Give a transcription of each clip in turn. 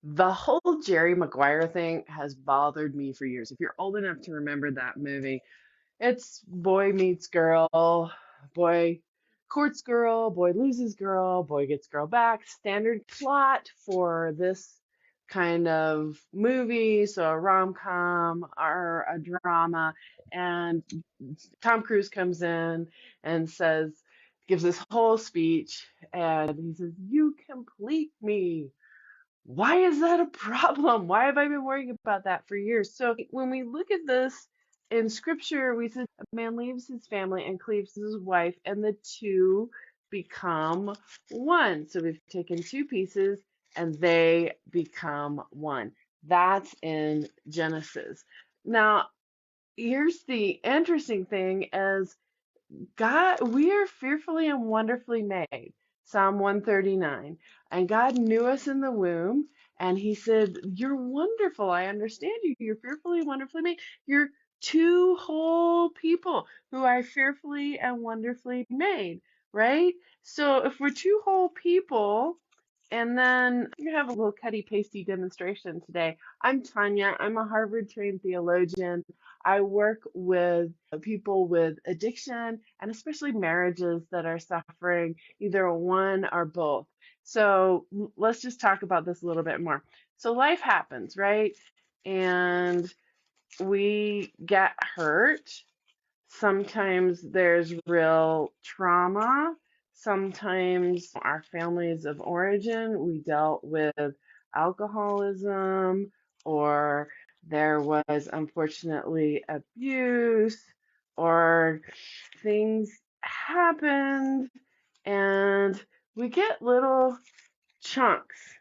The whole Jerry Maguire thing has bothered me for years. If you're old enough to remember that movie, it's boy meets girl, boy courts girl, boy loses girl, boy gets girl back. Standard plot for this kind of movie, so a rom-com or a drama. And Tom Cruise comes in and gives this whole speech, and he says, "You complete me." Why is that a problem? Why have I been worrying about that for years? So when we look at this in scripture, we see a man leaves his family and cleaves to his wife, and the two become one. So we've taken two pieces and they become one. That's in Genesis. Now, here's the interesting thing is God, we are fearfully and wonderfully made. Psalm 139. And God knew us in the womb, and He said, "You're wonderful. I understand you. You're fearfully and wonderfully made. You're two whole people who are fearfully and wonderfully made," right? So if we're two whole people, and then you have a little cutty pasty demonstration today. I'm Tanya. I'm a Harvard trained theologian. I work with people with addiction and especially marriages that are suffering either one or both. So let's just talk about this a little bit more. So life happens, right? And we get hurt. Sometimes there's real trauma. Sometimes our families of origin, we dealt with alcoholism, or there was unfortunately abuse, or things happened, and we get little chunks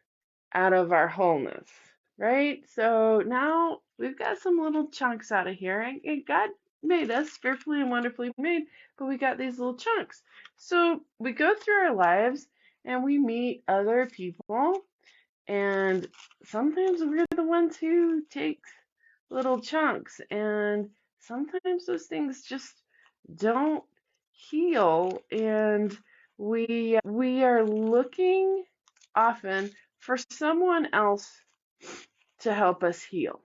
out of our wholeness, right? So now we've got some little chunks out of here, and God made us fearfully and wonderfully made, but we got these little chunks. So we go through our lives and we meet other people, and sometimes we're the ones who take little chunks, and sometimes those things just don't heal, and we are looking often for someone else to help us heal.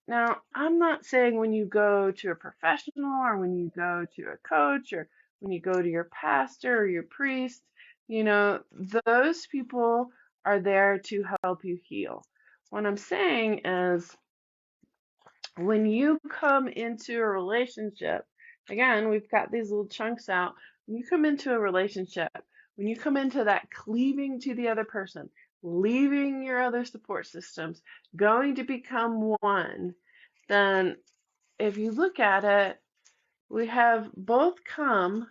Now, I'm not saying when you go to a professional or when you go to a coach or when you go to your pastor or your priest, those people are there to help you heal. What I'm saying is when you come into a relationship, again, we've got these little chunks out. When you come into a relationship, when you come into that cleaving to the other person, leaving your other support systems, going to become one, then if you look at it, we have both come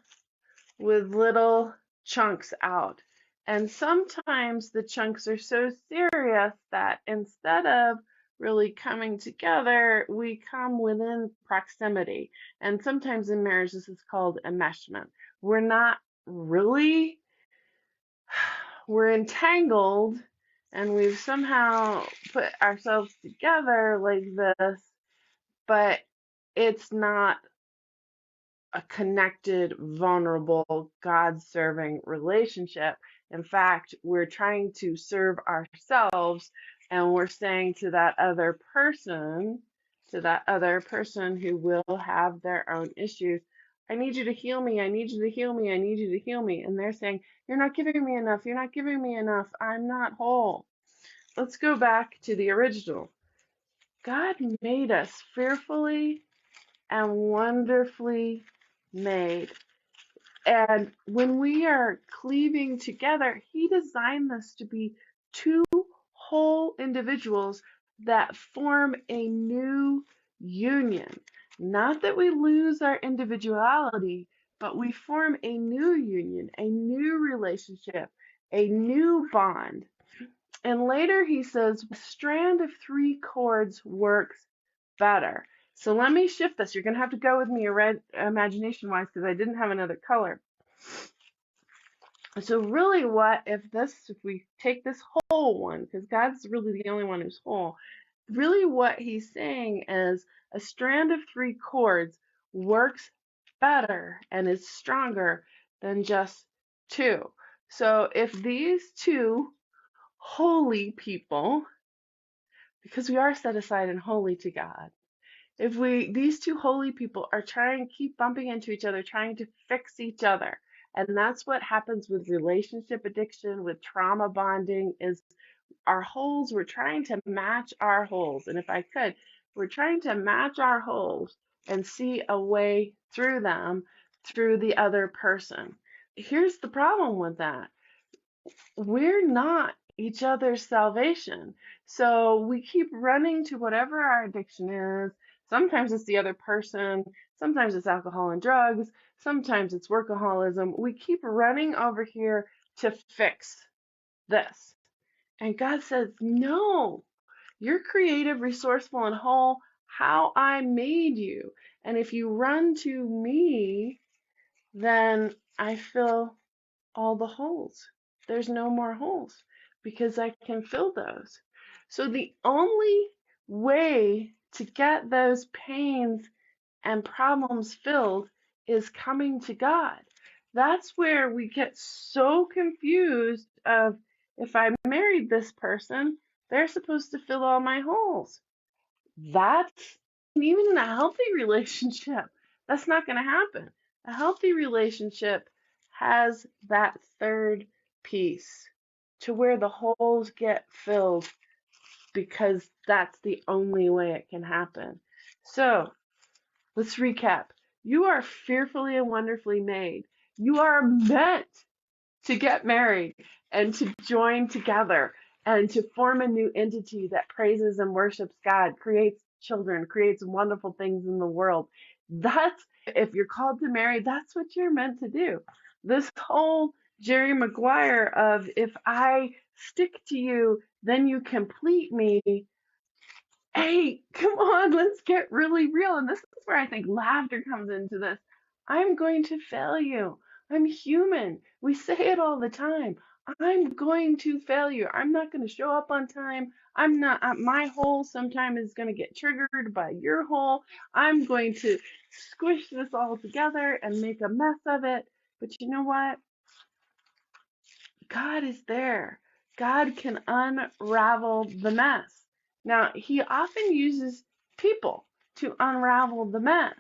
with little chunks out. And sometimes the chunks are so serious that instead of really coming together, we come within proximity. And sometimes in marriage, this is called enmeshment. We're not really, we're entangled and we've somehow put ourselves together like this, but it's not a connected, vulnerable, God serving relationship. In fact, we're trying to serve ourselves, and we're saying to that other person who will have their own issues, "I need you to heal me. I need you to heal me. I need you to heal me." And they're saying, "You're not giving me enough. You're not giving me enough. I'm not whole." Let's go back to the original. God made us fearfully and wonderfully made. And when we are cleaving together, He designed us to be two whole individuals that form a new union. Not that we lose our individuality, but we form a new union, a new relationship, a new bond. And later he says, a strand of three cords works better. So let me shift this. You're going to have to go with me imagination wise because I didn't have another color. So really if we take this whole one, because God's really the only one who's whole, really what he's saying is a strand of three cords works better and is stronger than just two. So if these two holy people because we are set aside and holy to God. If these two holy people are trying, keep bumping into each other, trying to fix each other. And that's what happens with relationship addiction, with trauma bonding, is our holes, we're trying to match our holes. And if I could, we're trying to match our holes and see a way through them through the other person. Here's the problem with that. We're not each other's salvation. So we keep running to whatever our addiction is. Sometimes it's the other person, sometimes it's alcohol and drugs, sometimes it's workaholism. We keep running over here to fix this. And God says, no, you're creative, resourceful, and whole how I made you. And if you run to me, then I fill all the holes. There's no more holes because I can fill those. So the only way to get those pains and problems filled is coming to God. That's where we get so confused of, if I married this person, they're supposed to fill all my holes. That's, even in a healthy relationship, that's not going to happen. A healthy relationship has that third piece to where the holes get filled, because that's the only way it can happen. So let's recap. You are fearfully and wonderfully made. You are meant to get married and to join together and to form a new entity that praises and worships God, creates children, creates wonderful things in the world. That's, if you're called to marry, that's what you're meant to do. This whole Jerry Maguire of, if I stick to you, then you complete me. Hey, come on, let's get really real. And this is where I think laughter comes into this. I'm going to fail you. I'm human. We say it all the time. I'm going to fail you. I'm not going to show up on time. I'm not, my hole sometime is going to get triggered by your hole. I'm going to squish this all together and make a mess of it. But you know what? God is there. God can unravel the mess. Now, he often uses people to unravel the mess.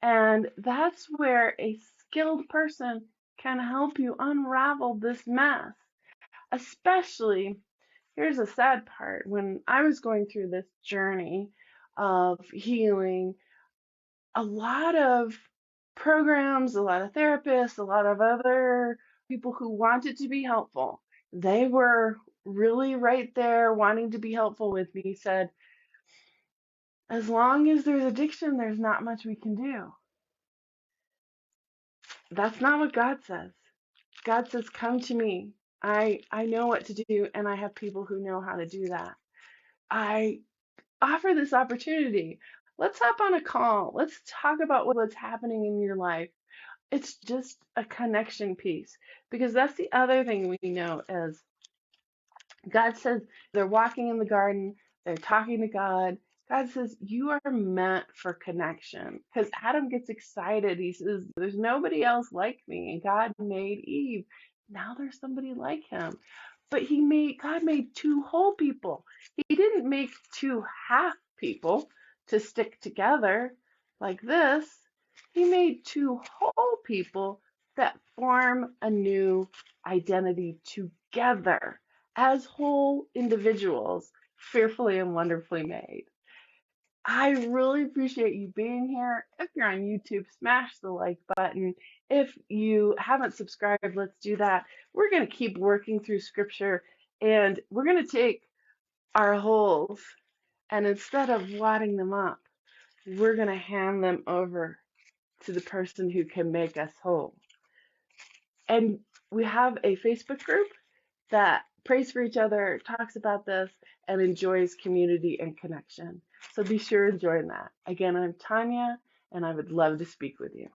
And that's where a skilled person can help you unravel this mess. Especially, here's a sad part, when I was going through this journey of healing, a lot of programs, a lot of therapists, a lot of other people who wanted to be helpful, they were really right there wanting to be helpful with me, said, as long as there's addiction, there's not much we can do. That's not what God says. God says, come to me. I know what to do, and I have people who know how to do that. I offer this opportunity. Let's hop on a call. Let's talk about what's happening in your life. It's just a connection piece, because that's the other thing we know is God says they're walking in the garden, they're talking to God. God says you are meant for connection, because Adam gets excited. He says, there's nobody else like me. And God made Eve. Now there's somebody like him. But God made two whole people. He didn't make two half people to stick together like this. He made two whole people that form a new identity together as whole individuals, fearfully and wonderfully made. I really appreciate you being here. If you're on YouTube, smash the like button. If you haven't subscribed, let's do that. We're going to keep working through scripture, and we're going to take our holes, and instead of wadding them up, we're going to hand them over to the person who can make us whole. And we have a Facebook group that prays for each other, talks about this, and enjoys community and connection. So be sure to join that. Again, I'm Tanya, and I would love to speak with you.